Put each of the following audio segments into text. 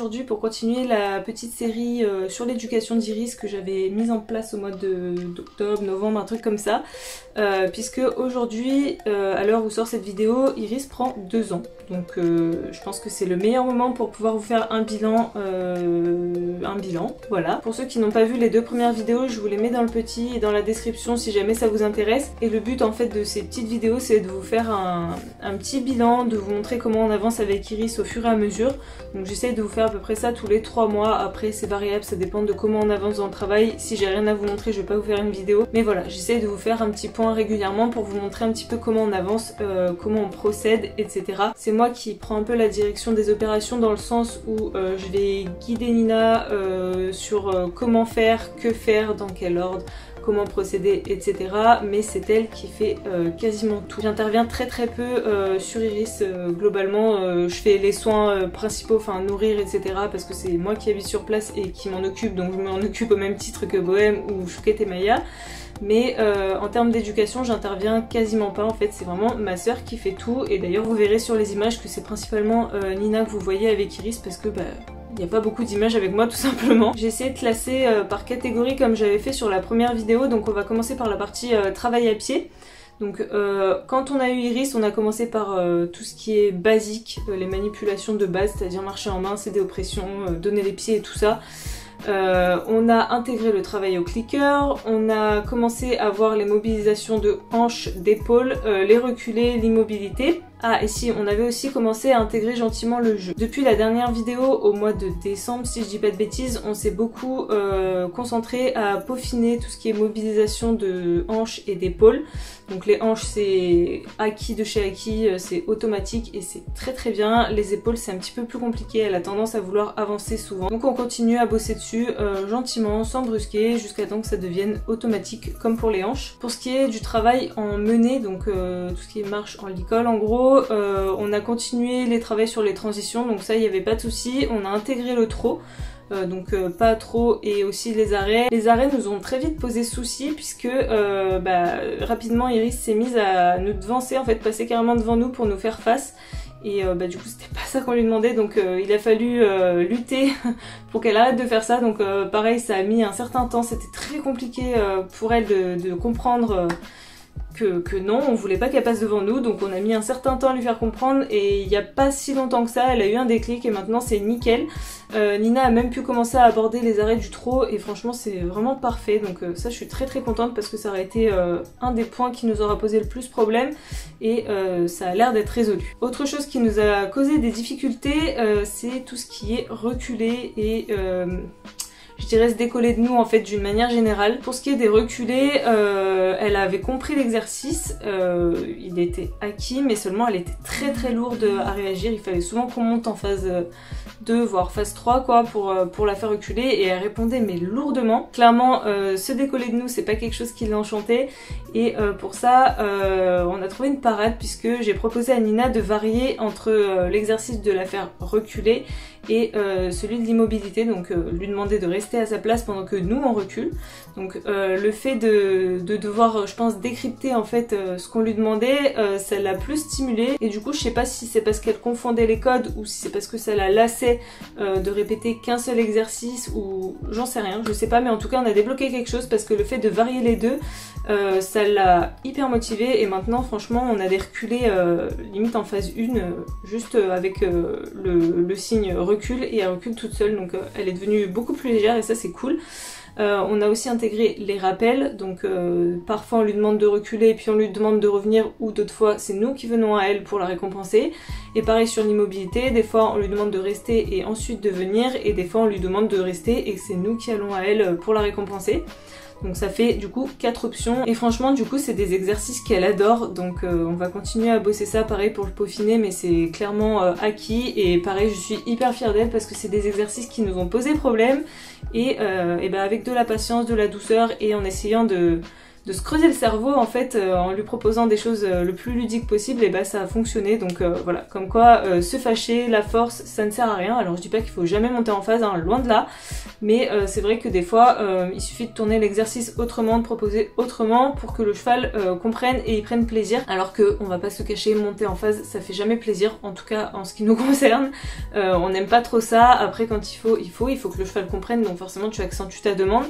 aujourd'hui pour continuer la petite série sur l'éducation d'Iris que j'avais mise en place au mois d'octobre, novembre, un truc comme ça. Puisque aujourd'hui, à l'heure où sort cette vidéo, Iris prend 2 ans. Donc je pense que c'est le meilleur moment pour pouvoir vous faire un bilan, voilà. Pour ceux qui n'ont pas vu les 2 premières vidéos, je vous les mets dans le petit et dans la description si jamais ça vous intéresse. Et le but en fait de ces petites vidéos, c'est de vous faire un petit bilan, de vous montrer comment on avance avec Iris au fur et à mesure. Donc j'essaie de vous faire à peu près ça tous les 3 mois. Après c'est variable, ça dépend de comment on avance dans le travail. Si j'ai rien à vous montrer, je vais pas vous faire une vidéo. Mais voilà, j'essaie de vous faire un petit point régulièrement pour vous montrer un petit peu comment on avance, comment on procède, etc. C'est moi qui prends un peu la direction des opérations dans le sens où je vais guider Nina sur comment faire, que faire, dans quel ordre, comment procéder, etc. Mais c'est elle qui fait quasiment tout. J'interviens très peu sur Iris globalement. Je fais les soins principaux, enfin nourrir, etc. parce que c'est moi qui habite sur place et qui m'en occupe, donc je m'en occupe au même titre que Bohème ou Chouquette et Maya. Mais en termes d'éducation, j'interviens quasiment pas en fait, c'est vraiment ma soeur qui fait tout. Et d'ailleurs vous verrez sur les images que c'est principalement Nina que vous voyez avec Iris parce que il n'y a pas beaucoup d'images avec moi tout simplement. J'ai essayé de classer par catégorie comme j'avais fait sur la première vidéo, donc on va commencer par la partie travail à pied. Donc quand on a eu Iris, on a commencé par tout ce qui est basique, les manipulations de base, c'est-à-dire marcher en main, céder aux pressions, donner les pieds et tout ça. On a intégré le travail au clicker, on a commencé à voir les mobilisations de hanches, d'épaules, les reculés, l'immobilité. Ah et si, on avait aussi commencé à intégrer gentiment le jeu. Depuis la dernière vidéo au mois de décembre, si je dis pas de bêtises, on s'est beaucoup concentré à peaufiner tout ce qui est mobilisation de hanches et d'épaules. Donc les hanches c'est acquis de chez acquis, c'est automatique et c'est très bien. Les épaules c'est un petit peu plus compliqué, elle a tendance à vouloir avancer souvent. Donc on continue à bosser dessus gentiment, sans brusquer, jusqu'à temps que ça devienne automatique comme pour les hanches. Pour ce qui est du travail en menée, donc tout ce qui est marche en licol en gros, on a continué les travaux sur les transitions, donc ça il n'y avait pas de souci. On a intégré le trot. Donc pas trop, et aussi les arrêts. Les arrêts nous ont très vite posé souci puisque rapidement Iris s'est mise à nous devancer, en fait passer carrément devant nous pour nous faire face. Et du coup c'était pas ça qu'on lui demandait, donc il a fallu lutter pour qu'elle arrête de faire ça. Donc pareil, ça a mis un certain temps, c'était très compliqué pour elle de comprendre que non, on voulait pas qu'elle passe devant nous, donc on a mis un certain temps à lui faire comprendre, et il n'y a pas si longtemps que ça, elle a eu un déclic et maintenant c'est nickel. Nina a même pu commencer à aborder les arrêts du trot et franchement c'est vraiment parfait, donc ça je suis très contente parce que ça aurait été un des points qui nous aura posé le plus problème et ça a l'air d'être résolu. Autre chose qui nous a causé des difficultés, c'est tout ce qui est reculé et je dirais se décoller de nous en fait d'une manière générale. Pour ce qui est des reculés, elle avait compris l'exercice, il était acquis mais seulement elle était très lourde à réagir, il fallait souvent qu'on monte en phase 2 voire phase 3 quoi pour la faire reculer, et elle répondait mais lourdement. Clairement se décoller de nous c'est pas quelque chose qui l'enchantait, et pour ça on a trouvé une parade puisque j'ai proposé à Nina de varier entre l'exercice de la faire reculer et celui de l'immobilité, donc lui demander de rester à sa place pendant que nous on recule. Donc le fait de devoir je pense décrypter en fait ce qu'on lui demandait, ça l'a plus stimulée, et du coup je sais pas si c'est parce qu'elle confondait les codes ou si c'est parce que ça la lassait de répéter qu'un seul exercice, ou j'en sais rien, je sais pas, mais en tout cas on a débloqué quelque chose parce que le fait de varier les deux ça l'a hyper motivée, et maintenant franchement on a des reculés limite en phase 1 juste avec le signe recul, et elle recule toute seule, donc elle est devenue beaucoup plus légère et ça c'est cool. On a aussi intégré les rappels, donc parfois on lui demande de reculer et puis on lui demande de revenir, ou d'autres fois c'est nous qui venons à elle pour la récompenser. Et pareil sur l'immobilité, des fois on lui demande de rester et ensuite de venir, et des fois on lui demande de rester et c'est nous qui allons à elle pour la récompenser. Donc ça fait du coup 4 options, et franchement du coup c'est des exercices qu'elle adore, donc on va continuer à bosser ça pareil pour le peaufiner, mais c'est clairement acquis, et pareil je suis hyper fière d'elle parce que c'est des exercices qui nous ont posé problème, et avec de la patience, de la douceur, et en essayant de se creuser le cerveau en fait en lui proposant des choses le plus ludiques possible, et bah ça a fonctionné. Donc voilà, comme quoi se fâcher, la force, ça ne sert à rien. Alors je dis pas qu'il faut jamais monter en phase, hein, loin de là, mais c'est vrai que des fois il suffit de tourner l'exercice autrement, de proposer autrement pour que le cheval comprenne et y prenne plaisir. Alors que on va pas se cacher, monter en phase ça fait jamais plaisir, en tout cas en ce qui nous concerne. On n'aime pas trop ça. Après quand il faut que le cheval comprenne, donc forcément tu accentues ta demande.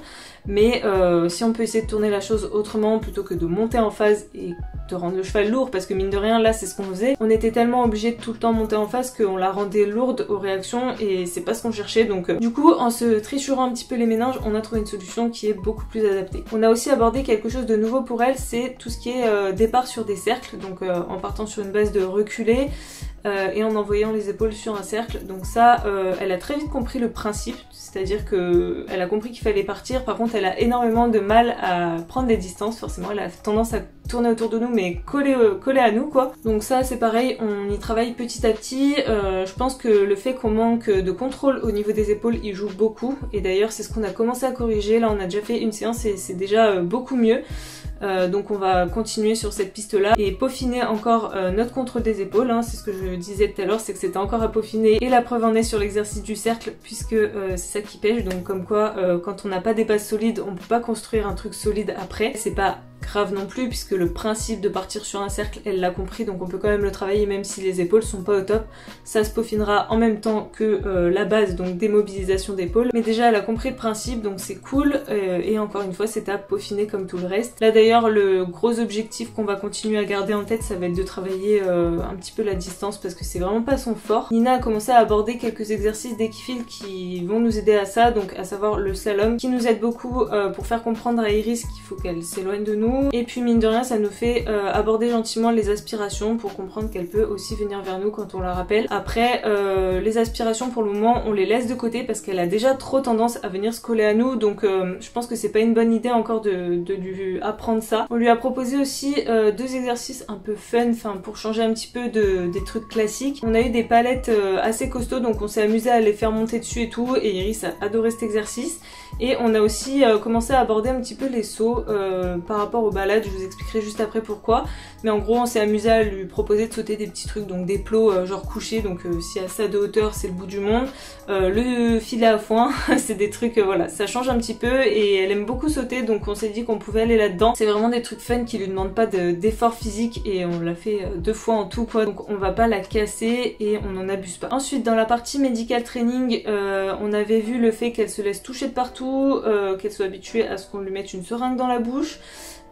Mais si on peut essayer de tourner la chose autrement plutôt que de monter en phase et de rendre le cheval lourd, parce que mine de rien là c'est ce qu'on faisait, on était tellement obligé de tout le temps monter en phase qu'on la rendait lourde aux réactions et c'est pas ce qu'on cherchait. Donc du coup en se triturant un petit peu les méninges, on a trouvé une solution qui est beaucoup plus adaptée. On a aussi abordé quelque chose de nouveau pour elle, c'est tout ce qui est départ sur des cercles, donc en partant sur une base de reculé et en envoyant les épaules sur un cercle. Donc ça elle a très vite compris le principe, c'est-à-dire que elle a compris qu'il fallait partir. Par contre elle a énormément de mal à prendre des distances, forcément elle a tendance à tourner autour de nous mais coller à nous quoi. Donc ça c'est pareil, on y travaille petit à petit. Je pense que le fait qu'on manque de contrôle au niveau des épaules il joue beaucoup, et d'ailleurs c'est ce qu'on a commencé à corriger. Là on a déjà fait une séance et c'est déjà beaucoup mieux. Donc on va continuer sur cette piste là et peaufiner encore notre contrôle des épaules, hein. C'est ce que je disais tout à l'heure, c'est que c'était encore à peaufiner, et la preuve en est sur l'exercice du cercle, puisque c'est ça qui pêche. Donc comme quoi quand on n'a pas des bases solides on peut pas construire un truc solide après. C'est pas grave non plus puisque le principe de partir sur un cercle elle l'a compris, donc on peut quand même le travailler même si les épaules sont pas au top. Ça se peaufinera en même temps que la base, donc démobilisation d'épaule, mais déjà elle a compris le principe donc c'est cool, et encore une fois c'est à peaufiner comme tout le reste. Là d'ailleurs le gros objectif qu'on va continuer à garder en tête ça va être de travailler un petit peu la distance parce que c'est vraiment pas son fort. Nina a commencé à aborder quelques exercices d'équifile qui vont nous aider à ça, donc à savoir le slalom qui nous aide beaucoup pour faire comprendre à Iris qu'il faut qu'elle s'éloigne de nous. Et puis mine de rien ça nous fait aborder gentiment les aspirations pour comprendre qu'elle peut aussi venir vers nous quand on la rappelle. Après les aspirations pour le moment on les laisse de côté parce qu'elle a déjà trop tendance à venir se coller à nous, donc je pense que c'est pas une bonne idée encore de lui apprendre ça. On lui a proposé aussi deux exercices un peu fun, enfin pour changer un petit peu des trucs classiques. On a eu des palettes assez costauds donc on s'est amusé à les faire monter dessus et tout, et Iris a adoré cet exercice. Et on a aussi commencé à aborder un petit peu les sauts par rapport aux balades, je vous expliquerai juste après pourquoi. Mais en gros on s'est amusé à lui proposer de sauter des petits trucs, donc des plots genre couchés, donc si à ça de hauteur c'est le bout du monde. Le filet à foin, c'est des trucs, voilà, ça change un petit peu et elle aime beaucoup sauter, donc on s'est dit qu'on pouvait aller là-dedans. C'est vraiment des trucs fun qui lui demandent pas d'effort physique et on l'a fait 2 fois en tout quoi, donc on va pas la casser et on n'en abuse pas. Ensuite dans la partie medical training, on avait vu le fait qu'elle se laisse toucher de partout, qu'elle soit habituée à ce qu'on lui mette une seringue dans la bouche.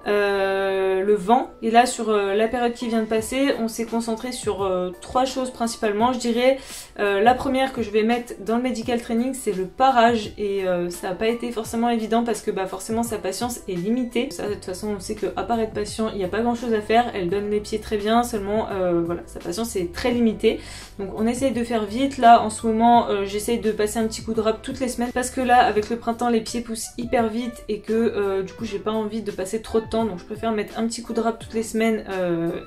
Le vent, et là sur la période qui vient de passer on s'est concentré sur 3 choses principalement, je dirais. La première que je vais mettre dans le medical training c'est le parage, et ça n'a pas été forcément évident parce que bah forcément sa patience est limitée. Ça de toute façon on sait qu'à part être patient il n'y a pas grand chose à faire, elle donne les pieds très bien, seulement voilà, sa patience est très limitée, donc on essaye de faire vite. Là en ce moment j'essaye de passer un petit coup de râpe toutes les semaines parce que là avec le printemps les pieds poussent hyper vite et que du coup j'ai pas envie de passer trop de temps, donc je préfère mettre un petit coup de râpe toutes les semaines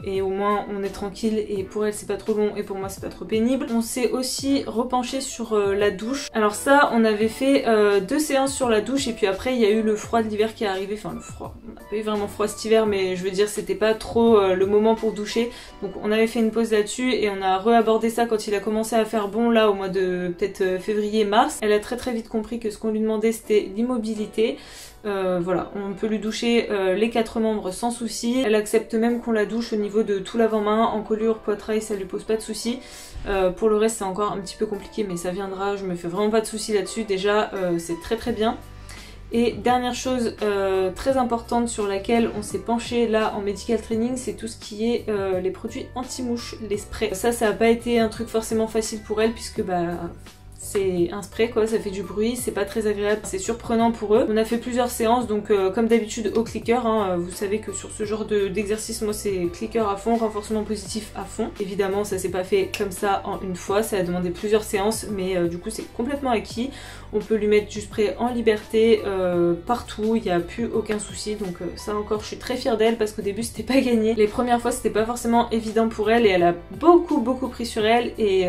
et au moins on est tranquille, et pour elle c'est pas trop long et pour moi c'est pas trop pénible. On s'est aussi repenché sur la douche. Alors ça on avait fait 2 séances sur la douche et puis après il y a eu le froid de l'hiver qui est arrivé, enfin le froid, on n'a pas eu vraiment froid cet hiver mais je veux dire c'était pas trop le moment pour doucher, donc on avait fait une pause là-dessus et on a re-abordé ça quand il a commencé à faire bon là au mois de peut-être février-mars. Elle a très vite compris que ce qu'on lui demandait c'était l'immobilité. Voilà, on peut lui doucher les 4 membres sans souci. Elle accepte même qu'on la douche au niveau de tout l'avant-main, encolure, poitrail, ça lui pose pas de souci. Pour le reste c'est encore un petit peu compliqué mais ça viendra, je me fais vraiment pas de soucis là-dessus, déjà c'est très bien. Et dernière chose très importante sur laquelle on s'est penché là en medical training, c'est tout ce qui est les produits anti-mouches, les sprays. Ça a pas été un truc forcément facile pour elle puisque bah c'est un spray quoi, ça fait du bruit, c'est pas très agréable, c'est surprenant pour eux. On a fait plusieurs séances, donc comme d'habitude au clicker, hein, vous savez que sur ce genre d'exercice, moi c'est clicker à fond, renforcement positif à fond. Évidemment ça s'est pas fait comme ça en une fois, ça a demandé plusieurs séances, mais du coup c'est complètement acquis. On peut lui mettre du spray en liberté partout, il n'y a plus aucun souci, donc ça encore je suis très fière d'elle parce qu'au début c'était pas gagné. Les premières fois c'était pas forcément évident pour elle et elle a beaucoup pris sur elle, et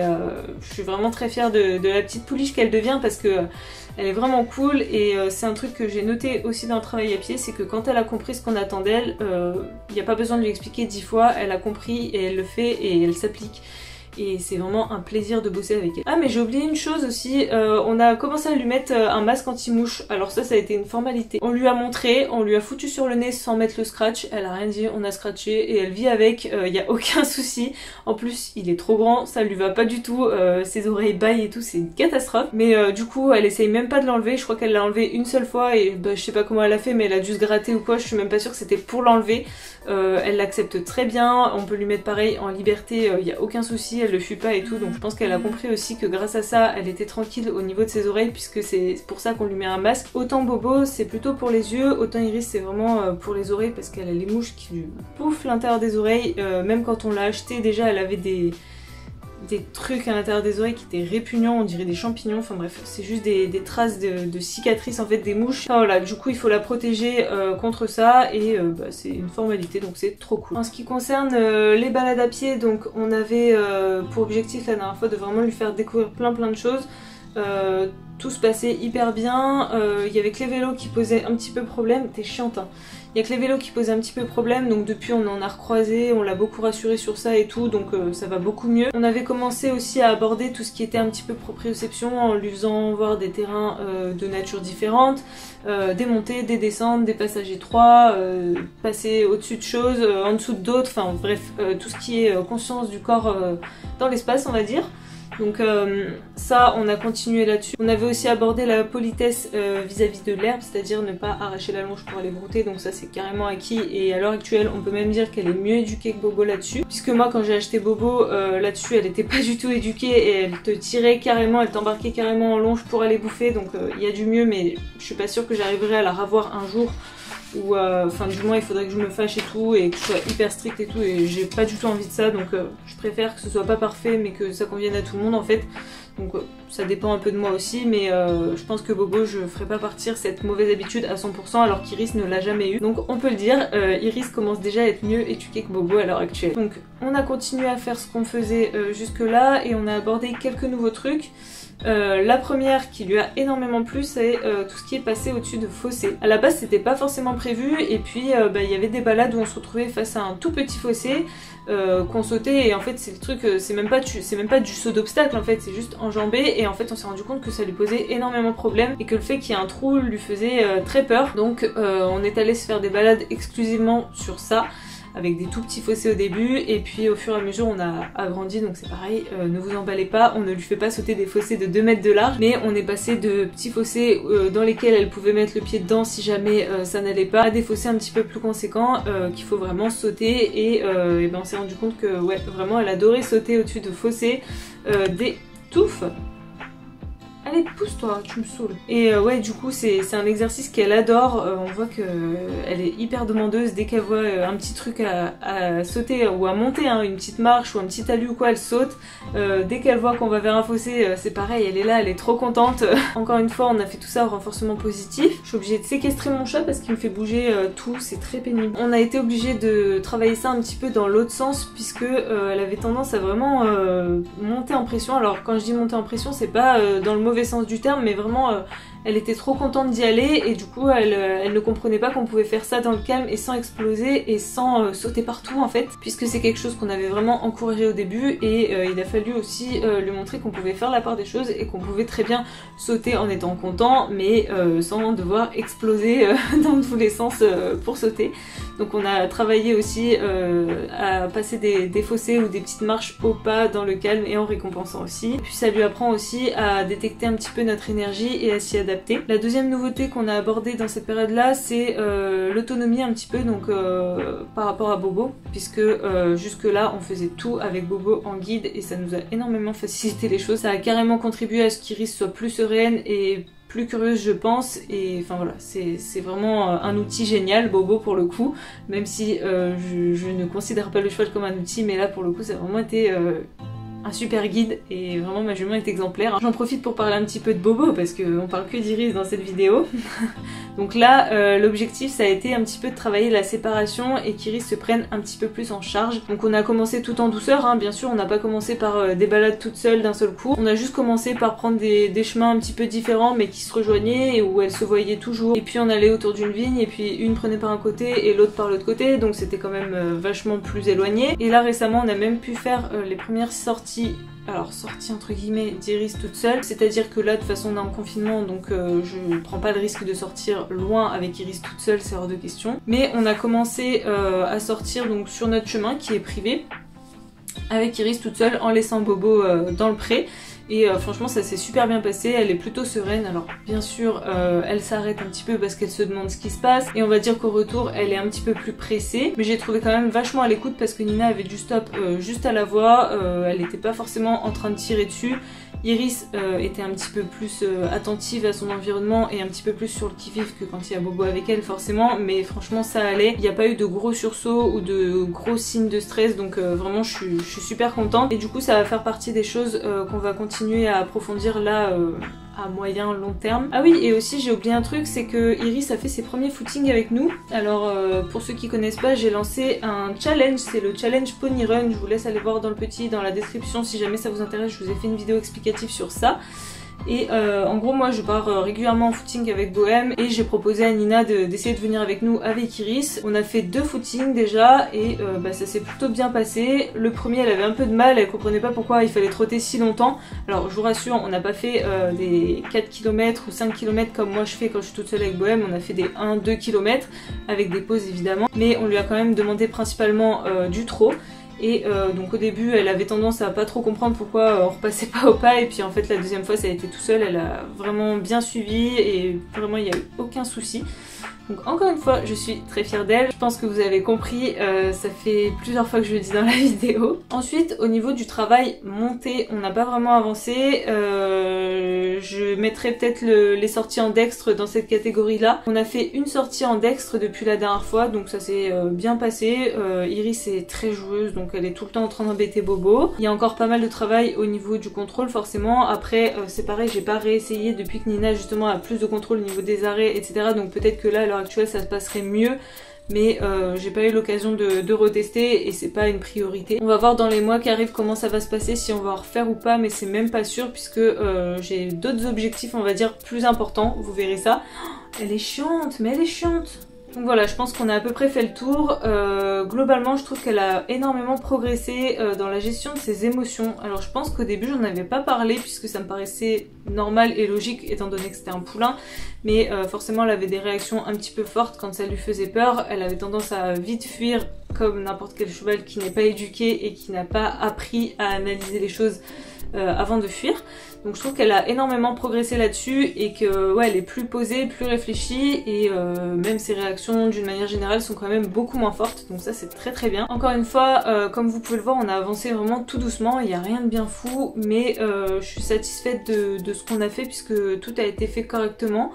je suis vraiment très fière de la la petite pouliche qu'elle devient parce que elle est vraiment cool et c'est un truc que j'ai noté aussi dans le travail à pied, c'est que quand elle a compris ce qu'on attend d'elle, il n'y a pas besoin de lui expliquer 10 fois, elle a compris et elle le fait et elle s'applique. Et c'est vraiment un plaisir de bosser avec elle. Ah mais j'ai oublié une chose aussi, on a commencé à lui mettre un masque anti-mouche. Alors ça a été une formalité. On lui a montré, on lui a foutu sur le nez sans mettre le scratch, elle a rien dit, on a scratché et elle vit avec, y a aucun souci. En plus il est trop grand, ça lui va pas du tout, ses oreilles baillent et tout, c'est une catastrophe. Mais du coup elle essaye même pas de l'enlever, je crois qu'elle l'a enlevé une seule fois et bah, je sais pas comment elle a fait mais elle a dû se gratter ou quoi, je suis même pas sûre que c'était pour l'enlever. Elle l'accepte très bien, on peut lui mettre pareil en liberté, y a aucun souci, elle le fuit pas et tout, donc je pense qu'elle a compris aussi que grâce à ça elle était tranquille au niveau de ses oreilles puisque c'est pour ça qu'on lui met un masque. Autant Bobo c'est plutôt pour les yeux, autant Iris c'est vraiment pour les oreilles parce qu'elle a les mouches qui lui bouffent l'intérieur des oreilles, même quand on l'a acheté déjà elle avait des trucs à l'intérieur des oreilles qui étaient répugnants, on dirait des champignons, enfin bref, c'est juste des traces de cicatrices en fait des mouches. Enfin voilà, du coup il faut la protéger contre ça et bah, c'est une formalité donc c'est trop cool. En ce qui concerne les balades à pied, donc on avait pour objectif la dernière fois de vraiment lui faire découvrir plein de choses. Tout se passait hyper bien, il y avait que les vélos qui posaient un petit peu problème, t'es chiante hein. Il y a que les vélos qui posaient un petit peu problème, donc depuis on en a recroisé, on l'a beaucoup rassuré sur ça et tout, donc ça va beaucoup mieux. On avait commencé aussi à aborder tout ce qui était un petit peu proprioception en lui faisant voir des terrains de nature différentes, des montées, des descentes, des passages étroits, passer au-dessus de choses, en dessous d'autres, enfin bref, tout ce qui est conscience du corps dans l'espace on va dire. Donc ça on a continué là-dessus. On avait aussi abordé la politesse vis-à-vis de l'herbe, c'est-à-dire ne pas arracher la longe pour aller brouter, donc ça c'est carrément acquis et à l'heure actuelle on peut même dire qu'elle est mieux éduquée que Bobo là-dessus. Puisque moi quand j'ai acheté Bobo là-dessus elle était pas du tout éduquée et elle te tirait carrément, elle t'embarquait carrément en longe pour aller bouffer, donc il y a du mieux mais je suis pas sûre que j'arriverai à la revoir un jour. Ou enfin du moins il faudrait que je me fâche et tout et que je sois hyper stricte et tout et j'ai pas du tout envie de ça donc je préfère que ce soit pas parfait mais que ça convienne à tout le monde en fait donc ça dépend un peu de moi aussi mais je pense que Bobo je ferai pas partir cette mauvaise habitude à 100% alors qu'Iris ne l'a jamais eu donc on peut le dire, Iris commence déjà à être mieux éduquée que Bobo à l'heure actuelle. Donc on a continué à faire ce qu'on faisait jusque là et on a abordé quelques nouveaux trucs. La première qui lui a énormément plu c'est tout ce qui est passé au-dessus de fossés. À la base c'était pas forcément prévu et puis il y avait des balades où on se retrouvait face à un tout petit fossé qu'on sautait et en fait c'est le truc, c'est même pas du saut d'obstacle en fait, c'est juste enjambé et en fait on s'est rendu compte que ça lui posait énormément de problèmes et que le fait qu'il y ait un trou lui faisait très peur. Donc on est allé se faire des balades exclusivement sur ça, avec des tout petits fossés au début et puis au fur et à mesure on a agrandi donc c'est pareil, ne vous emballez pas, on ne lui fait pas sauter des fossés de 2 mètres de large mais on est passé de petits fossés dans lesquels elle pouvait mettre le pied dedans si jamais ça n'allait pas à des fossés un petit peu plus conséquents qu'il faut vraiment sauter et ben on s'est rendu compte que ouais vraiment elle adorait sauter au-dessus de fossés, des touffes. Allez, pousse-toi, tu me saoules. Et ouais, du coup, c'est un exercice qu'elle adore. On voit qu'elle est hyper demandeuse. Dès qu'elle voit un petit truc à sauter ou à monter, hein, une petite marche ou un petit talus ou quoi, elle saute. Dès qu'elle voit qu'on va vers un fossé, c'est pareil, elle est là, elle est trop contente. Encore une fois, on a fait tout ça au renforcement positif. Je suis obligée de séquestrer mon chat parce qu'il me fait bouger tout, c'est très pénible. On a été obligé de travailler ça un petit peu dans l'autre sens puisque elle avait tendance à vraiment monter en pression. Alors quand je dis monter en pression, c'est pas dans le mauvais sens du terme mais vraiment elle était trop contente d'y aller et du coup elle ne comprenait pas qu'on pouvait faire ça dans le calme et sans exploser et sans sauter partout en fait puisque c'est quelque chose qu'on avait vraiment encouragé au début et il a fallu aussi lui montrer qu'on pouvait faire la part des choses et qu'on pouvait très bien sauter en étant content mais sans devoir exploser dans tous les sens pour sauter. Donc on a travaillé aussi à passer des fossés ou des petites marches au pas dans le calme et en récompensant aussi. Et puis ça lui apprend aussi à détecter un petit peu notre énergie et à s'y adapter. La deuxième nouveauté qu'on a abordée dans cette période là c'est l'autonomie un petit peu donc par rapport à Bobo puisque jusque là on faisait tout avec Bobo en guide et ça nous a énormément facilité les choses. Ça a carrément contribué à ce qu'Iris soit plus sereine et plus curieuse je pense et enfin voilà c'est vraiment un outil génial Bobo pour le coup même si je ne considère pas le cheval comme un outil mais là pour le coup ça a vraiment été un super guide et vraiment ma jument est exemplaire. J'en profite pour parler un petit peu de Bobo parce qu'on parle que d'Iris dans cette vidéo. Donc là l'objectif ça a été un petit peu de travailler la séparation et qu'Iris se prenne un petit peu plus en charge. Donc on a commencé tout en douceur, hein. Bien sûr on n'a pas commencé par des balades toutes seules d'un seul coup, on a juste commencé par prendre des chemins un petit peu différents mais qui se rejoignaient et où elles se voyaient toujours, et puis on allait autour d'une vigne et puis une prenait par un côté et l'autre par l'autre côté, donc c'était quand même vachement plus éloigné. Et là récemment on a même pu faire les premières sorties, alors sortie entre guillemets d'Iris toute seule, c'est-à-dire que là de toute façon on est en confinement donc je prends pas le risque de sortir loin avec Iris toute seule, c'est hors de question. Mais on a commencé à sortir donc sur notre chemin qui est privé avec Iris toute seule en laissant Bobo dans le pré. Et franchement ça s'est super bien passé, elle est plutôt sereine. Alors bien sûr elle s'arrête un petit peu parce qu'elle se demande ce qui se passe et on va dire qu'au retour elle est un petit peu plus pressée, mais j'ai trouvé quand même vachement à l'écoute parce que Nina avait du stop juste à la voix, elle n'était pas forcément en train de tirer dessus. Iris était un petit peu plus attentive à son environnement et un petit peu plus sur le qui-vive que quand il y a Bobo avec elle forcément, mais franchement ça allait, il n'y a pas eu de gros sursauts ou de gros signes de stress, donc vraiment je suis super contente. Et du coup ça va faire partie des choses qu'on va continuer à approfondir là à moyen long terme. Ah oui, et aussi j'ai oublié un truc, c'est que Iris a fait ses premiers footings avec nous. Alors pour ceux qui connaissent pas, j'ai lancé un challenge, c'est le challenge Pony Run, je vous laisse aller voir dans le petit, dans la description si jamais ça vous intéresse, je vous ai fait une vidéo explicative sur ça. Et en gros moi je pars régulièrement en footing avec Bohème et j'ai proposé à Nina d'essayer de venir avec nous avec Iris. On a fait 2 footings déjà et ça s'est plutôt bien passé. Le premier elle avait un peu de mal, elle comprenait pas pourquoi il fallait trotter si longtemps. Alors je vous rassure, on n'a pas fait des 4 km ou 5 km comme moi je fais quand je suis toute seule avec Bohème, on a fait des 1-2 km avec des pauses évidemment, mais on lui a quand même demandé principalement du trot. Et donc au début elle avait tendance à pas trop comprendre pourquoi on repassait pas au pas, et puis en fait la deuxième fois ça a été tout seul, elle a vraiment bien suivi et vraiment il n'y a eu aucun souci. Donc encore une fois je suis très fière d'elle, je pense que vous avez compris, ça fait plusieurs fois que je le dis dans la vidéo. Ensuite au niveau du travail monté on n'a pas vraiment avancé, je mettrai peut-être les sorties en dextre dans cette catégorie là. On a fait une sortie en dextre depuis la dernière fois donc ça s'est bien passé. Iris est très joueuse donc elle est tout le temps en train d'embêter Bobo. Il y a encore pas mal de travail au niveau du contrôle forcément, après c'est pareil, j'ai pas réessayé depuis que Nina justement a plus de contrôle au niveau des arrêts etc, donc peut-être que là à l'heure actuelle ça se passerait mieux, mais j'ai pas eu l'occasion de retester et c'est pas une priorité. On va voir dans les mois qui arrivent comment ça va se passer, si on va en refaire ou pas, mais c'est même pas sûr puisque j'ai d'autres objectifs on va dire plus importants, vous verrez ça. Elle est chiante, mais elle est chiante. Donc voilà, je pense qu'on a à peu près fait le tour. Globalement, je trouve qu'elle a énormément progressé dans la gestion de ses émotions. Alors je pense qu'au début, j'en avais pas parlé puisque ça me paraissait normal et logique étant donné que c'était un poulain. Mais forcément, elle avait des réactions un petit peu fortes quand ça lui faisait peur. Elle avait tendance à vite fuir comme n'importe quel cheval qui n'est pas éduqué et qui n'a pas appris à analyser les choses avant de fuir. Donc je trouve qu'elle a énormément progressé là-dessus et que ouais, elle est plus posée, plus réfléchie et même ses réactions d'une manière générale sont quand même beaucoup moins fortes, donc ça c'est très très bien. Encore une fois, comme vous pouvez le voir, on a avancé vraiment tout doucement, il n'y a rien de bien fou, mais je suis satisfaite de ce qu'on a fait puisque tout a été fait correctement.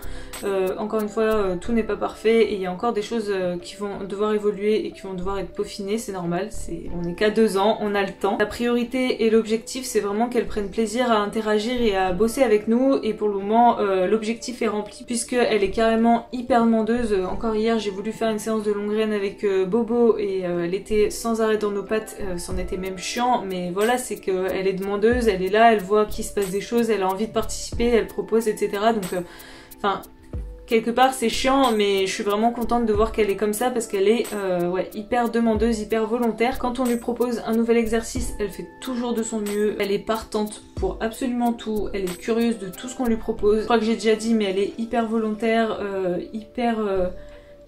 Encore une fois, tout n'est pas parfait et il y a encore des choses qui vont devoir évoluer et qui vont devoir être peaufinées, c'est normal, on n'est qu'à 2 ans, on a le temps. La priorité et l'objectif c'est vraiment qu'elle prenne plaisir à interagir et à bosser avec nous, et pour le moment l'objectif est rempli puisque elle est carrément hyper demandeuse. Encore hier j'ai voulu faire une séance de longue graine avec Bobo et elle était sans arrêt dans nos pattes, c'en était même chiant, mais voilà, c'est qu'elle est demandeuse, elle est là, elle voit qu'il se passe des choses, elle a envie de participer, elle propose etc, donc enfin quelque part c'est chiant, mais je suis vraiment contente de voir qu'elle est comme ça parce qu'elle est ouais, hyper demandeuse, hyper volontaire. Quand on lui propose un nouvel exercice, elle fait toujours de son mieux, elle est partante pour absolument tout, elle est curieuse de tout ce qu'on lui propose. Je crois que j'ai déjà dit, mais elle est hyper volontaire, hyper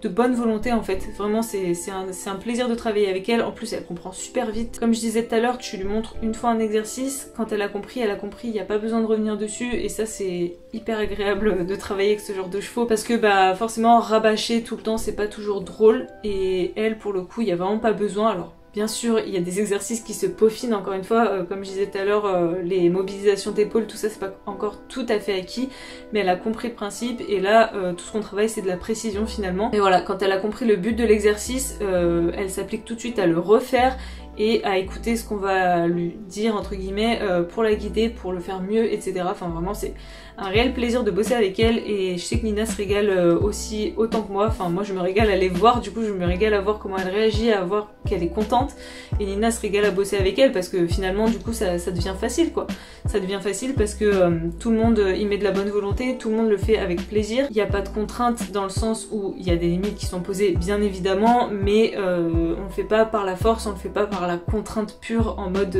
de bonne volonté en fait. Vraiment c'est un plaisir de travailler avec elle. En plus elle comprend super vite. Comme je disais tout à l'heure, tu lui montres une fois un exercice, quand elle a compris, il n'y a pas besoin de revenir dessus, et ça c'est hyper agréable de travailler avec ce genre de chevaux parce que bah forcément rabâcher tout le temps c'est pas toujours drôle, et elle pour le coup il n'y a vraiment pas besoin. Alors bien sûr, il y a des exercices qui se peaufinent, encore une fois, comme je disais tout à l'heure, les mobilisations d'épaules, tout ça c'est pas encore tout à fait acquis, mais elle a compris le principe, et là tout ce qu'on travaille c'est de la précision finalement. Et voilà, quand elle a compris le but de l'exercice, elle s'applique tout de suite à le refaire, et à écouter ce qu'on va lui dire entre guillemets pour la guider, pour le faire mieux, etc. Enfin vraiment c'est un réel plaisir de bosser avec elle et je sais que Nina se régale aussi autant que moi. Enfin moi je me régale à les voir, du coup je me régale à voir comment elle réagit, à voir qu'elle est contente, et Nina se régale à bosser avec elle parce que finalement du coup ça devient facile quoi. Ça devient facile parce que tout le monde y met de la bonne volonté, tout le monde le fait avec plaisir. Il n'y a pas de contraintes dans le sens où il y a des limites qui sont posées bien évidemment, mais on le fait pas par la force, on le fait pas par la contrainte pure en mode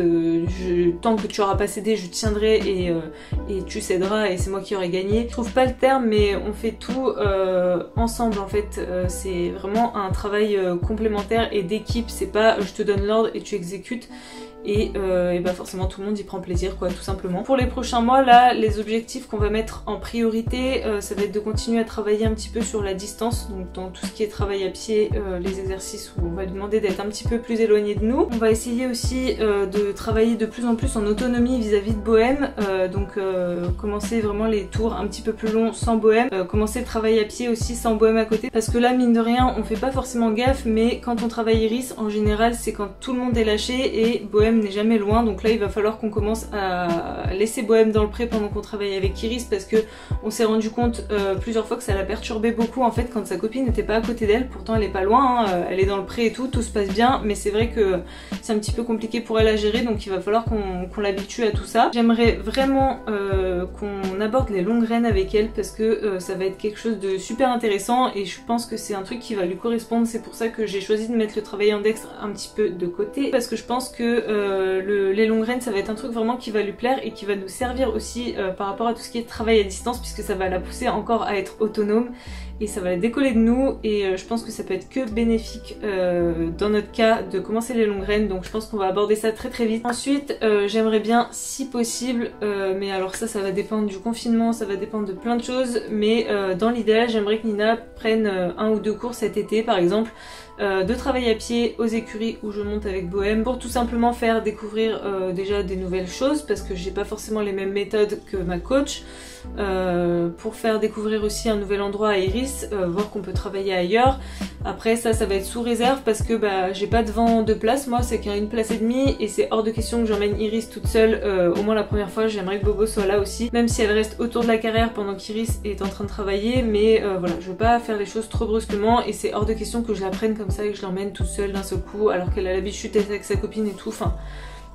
tant que tu auras pas cédé je tiendrai et tu céderas et c'est moi qui aurai gagné. Je trouve pas le terme, mais on fait tout ensemble en fait. C'est vraiment un travail complémentaire et d'équipe, c'est pas je te donne l'ordre et tu exécutes. Et bah forcément tout le monde y prend plaisir quoi, tout simplement. Pour les prochains mois là, les objectifs qu'on va mettre en priorité, ça va être de continuer à travailler un petit peu sur la distance, donc dans tout ce qui est travail à pied, les exercices où on va lui demander d'être un petit peu plus éloigné de nous. On va essayer aussi de travailler de plus en plus en autonomie vis-à-vis de Bohème, donc commencer vraiment les tours un petit peu plus longs sans Bohème, commencer le travail à pied aussi sans Bohème à côté, parce que là mine de rien on fait pas forcément gaffe, mais quand on travaille Iris en général c'est quand tout le monde est lâché et Bohème n'est jamais loin, donc là il va falloir qu'on commence à laisser Bohème dans le pré pendant qu'on travaille avec Iris, parce que on s'est rendu compte plusieurs fois que ça la perturbait beaucoup en fait quand sa copine n'était pas à côté d'elle. Pourtant elle est pas loin, hein, elle est dans le pré et tout se passe bien, mais c'est vrai que c'est un petit peu compliqué pour elle à gérer, donc il va falloir qu'on l'habitue à tout ça. J'aimerais vraiment qu'on aborde les longues graines avec elle, parce que ça va être quelque chose de super intéressant et je pense que c'est un truc qui va lui correspondre. C'est pour ça que j'ai choisi de mettre le travail ambidextre un petit peu de côté, parce que je pense que les longues graines ça va être un truc vraiment qui va lui plaire et qui va nous servir aussi par rapport à tout ce qui est travail à distance, puisque ça va la pousser encore à être autonome et ça va la décoller de nous, et je pense que ça peut être que bénéfique dans notre cas de commencer les longues graines, donc je pense qu'on va aborder ça très très vite. Ensuite j'aimerais bien si possible, mais alors ça va dépendre du confinement, ça va dépendre de plein de choses, mais dans l'idéal j'aimerais que Nina prenne 1 ou 2 cours cet été par exemple, de travail à pied aux écuries où je monte avec Bohème, pour tout simplement faire découvrir déjà des nouvelles choses, parce que j'ai pas forcément les mêmes méthodes que ma coach, pour faire découvrir aussi un nouvel endroit à Iris, voir qu'on peut travailler ailleurs. Après ça va être sous réserve parce que bah j'ai pas de vent de place, moi c'est qu'à 1 place et demie et c'est hors de question que j'emmène Iris toute seule, au moins la première fois. J'aimerais que Bobo soit là aussi, même si elle reste autour de la carrière pendant qu'Iris est en train de travailler, mais voilà, je veux pas faire les choses trop brusquement et c'est hors de question que je la prenne comme ça et que je l'emmène toute seule d'un seul coup alors qu'elle a l'habitude d'être avec sa copine et tout. Enfin,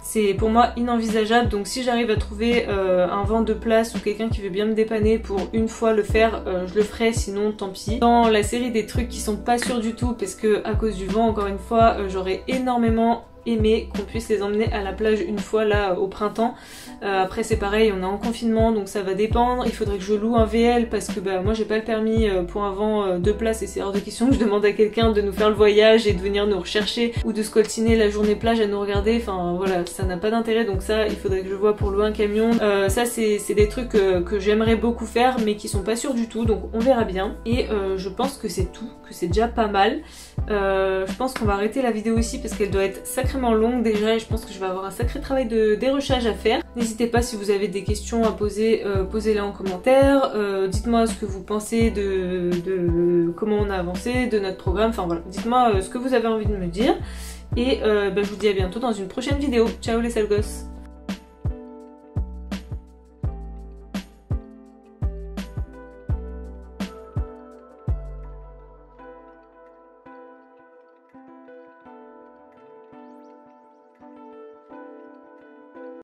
c'est pour moi inenvisageable, donc si j'arrive à trouver un vent de place ou quelqu'un qui veut bien me dépanner pour une fois le faire, je le ferai, sinon tant pis. Dans la série des trucs qui sont pas sûrs du tout, parce que à cause du vent, encore une fois, j'aurais énormément aimé qu'on puisse les emmener à la plage une fois là au printemps. Après c'est pareil, on est en confinement donc ça va dépendre. Il faudrait que je loue un VL parce que bah moi j'ai pas le permis pour un vent de place et c'est hors de question que je demande à quelqu'un de nous faire le voyage et de venir nous rechercher ou de scoltiner la journée plage à nous regarder. Enfin voilà, ça n'a pas d'intérêt, donc ça il faudrait que je vois pour louer un camion. Ça c'est des trucs que j'aimerais beaucoup faire mais qui sont pas sûrs du tout, donc on verra bien. Et je pense que c'est tout, que c'est déjà pas mal. Je pense qu'on va arrêter la vidéo ici parce qu'elle doit être sacrément longue déjà et je pense que je vais avoir un sacré travail de dérochage à faire. N'hésitez pas, si vous avez des questions à poser, posez-les en commentaire. Dites-moi ce que vous pensez de comment on a avancé, de notre programme, enfin voilà, dites-moi ce que vous avez envie de me dire. Et je vous dis à bientôt dans une prochaine vidéo. Ciao les sales gosses.